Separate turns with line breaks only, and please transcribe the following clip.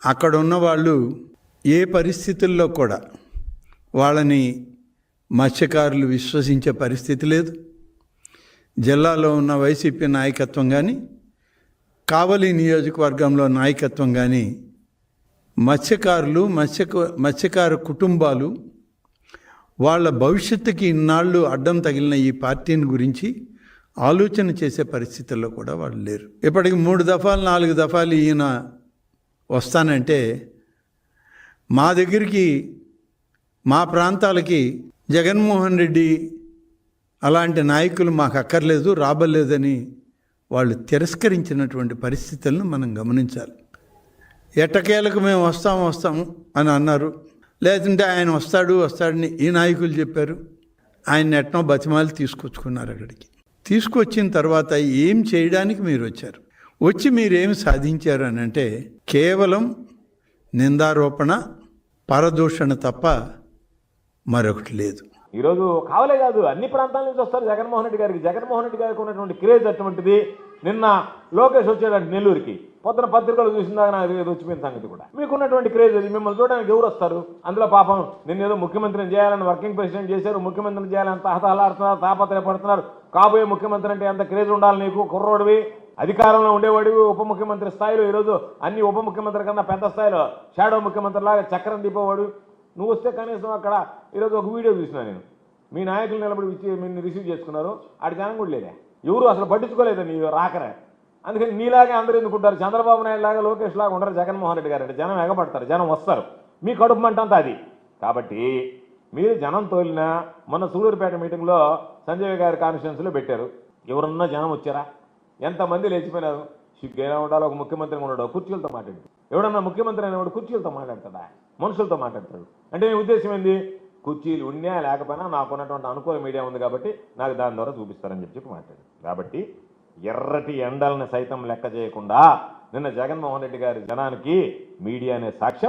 అక్కడ ఉన్న వాళ్ళు ఏ పరిస్థితుల్లో కూడా వాళ్ళని మత్స్యకారులు విశ్వసించే పరిస్థితి లేదు. జిల్లాలో ఉన్న వైసీపీ నాయకత్వం కానీ, కావలి నియోజకవర్గంలో నాయకత్వం కానీ మత్స్యకారులు, మత్స్యకార కుటుంబాలు వాళ్ళ భవిష్యత్తుకి ఇన్నాళ్ళు అడ్డం తగిలిన ఈ పార్టీని గురించి ఆలోచన చేసే పరిస్థితుల్లో కూడా వాళ్ళు లేరు. ఇప్పటికి 3 దఫాలు 4 దఫాలు ఈయన వస్తానంటే మా దగ్గరికి, మా ప్రాంతాలకి జగన్మోహన్ రెడ్డి అలాంటి నాయకులు మాకు అక్కర్లేదు, రాబలేదని వాళ్ళు తిరస్కరించినటువంటి పరిస్థితులను మనం గమనించాలి. ఎట్టకేలకు మేము వస్తాము అని అన్నారు. లేదంటే ఆయన వస్తాడని ఈ నాయకులు చెప్పారు. ఆయన ఎట్నో బతిమాలి తీసుకొచ్చుకున్నారు. అక్కడికి తీసుకొచ్చిన తర్వాత ఏం చేయడానికి మీరు వచ్చారు? వచ్చి మీరేం సాధించారు అని అంటే కేవలం నిందారోపణ, పరదూషణ తప్ప మరొకటి లేదు.
ఈరోజు కావలే కాదు, అన్ని ప్రాంతాల నుంచి వస్తారు జగన్మోహన్ రెడ్డి గారికి ఉన్నటువంటి క్రేజ్ అటువంటిది. నిన్న లోకేష్ వచ్చాడంటే నెల్లూరుకి, పొద్దున పత్రికలు చూసిందాక నాకు వచ్చిపోయిన సంగతి కూడా. మీకున్నటువంటి క్రేజ్ అది. మిమ్మల్ని చూడడానికి ఎవరు వస్తారు? అందులో పాపం నిన్న ఏదో ముఖ్యమంత్రిని చేయాలని వర్కింగ్ ప్రెసిడెంట్ చేశారు, ముఖ్యమంత్రిని చేయాలని తహతహలాడుతున్నారు, తాపత్రయపడుతున్నారు. కాబోయే ముఖ్యమంత్రి అంటే ఎంత క్రేజ్ ఉండాలి నీకు? కుర్రోడివి, అధికారంలో ఉండేవాడివి, ఉప ముఖ్యమంత్రి స్థాయిలో. ఈరోజు అన్ని ఉప ముఖ్యమంత్రి కన్నా పెద్ద స్థాయిలో షాడో ముఖ్యమంత్రి లాగా చక్రం తిప్పేవాడు నువ్వు. వస్తే కనీసం అక్కడ ఈరోజు ఒక వీడియో చూసినా నేను, మీ నాయకులు నిలబడి మీరు రిసీవ్ చేసుకున్నారు, ఆడి జనం కూడా లేదే, ఎవరు అసలు పట్టించుకోలేదు నీ రాకరే. అందుకని నీలాగే అందరూ ఎందుకుంటారు? చంద్రబాబు నాయుడు లాగా, లోకేష్ లాగా ఉండరు జగన్మోహన్ రెడ్డి గారు అంటే. జనం ఎగబడతారు, జనం వస్తారు, మీ కడుపు మంటంతా అది. కాబట్టి మీరు జనం తోలినా, మొన్న సూళ్ళూరుపేట మీటింగ్లో సంజయ్ గారి కాన్స్టిట్యున్సీలో పెట్టారు. ఎవరన్నా జనం వచ్చారా? ఎంతమంది లేచిపోయినారు? సిగ్గైనా ఉండాలి, ఒక ముఖ్యమంత్రి ఉన్నాడు కుర్చీలతో మాట్లాడు. ఎవడన్నా ముఖ్యమంత్రి అనేవాడు కుర్చీలతో మాట్లాడతాడా? మనుషులతో మాట్లాడతాడు. అంటే నీ ఉద్దేశం ఏంది? కుర్చీలు ఉన్నా లేకపోయినా నాకున్నటువంటి అనుకూల మీడియా ఉంది కాబట్టి నాకు దాని ద్వారా చూపిస్తారని చెప్పి మాట్లాడు. కాబట్టి ఎర్రటి ఎండల్ని సైతం లెక్క చేయకుండా నిన్న జగన్మోహన్ రెడ్డి గారి జనానికి మీడియానే సాక్ష్యం.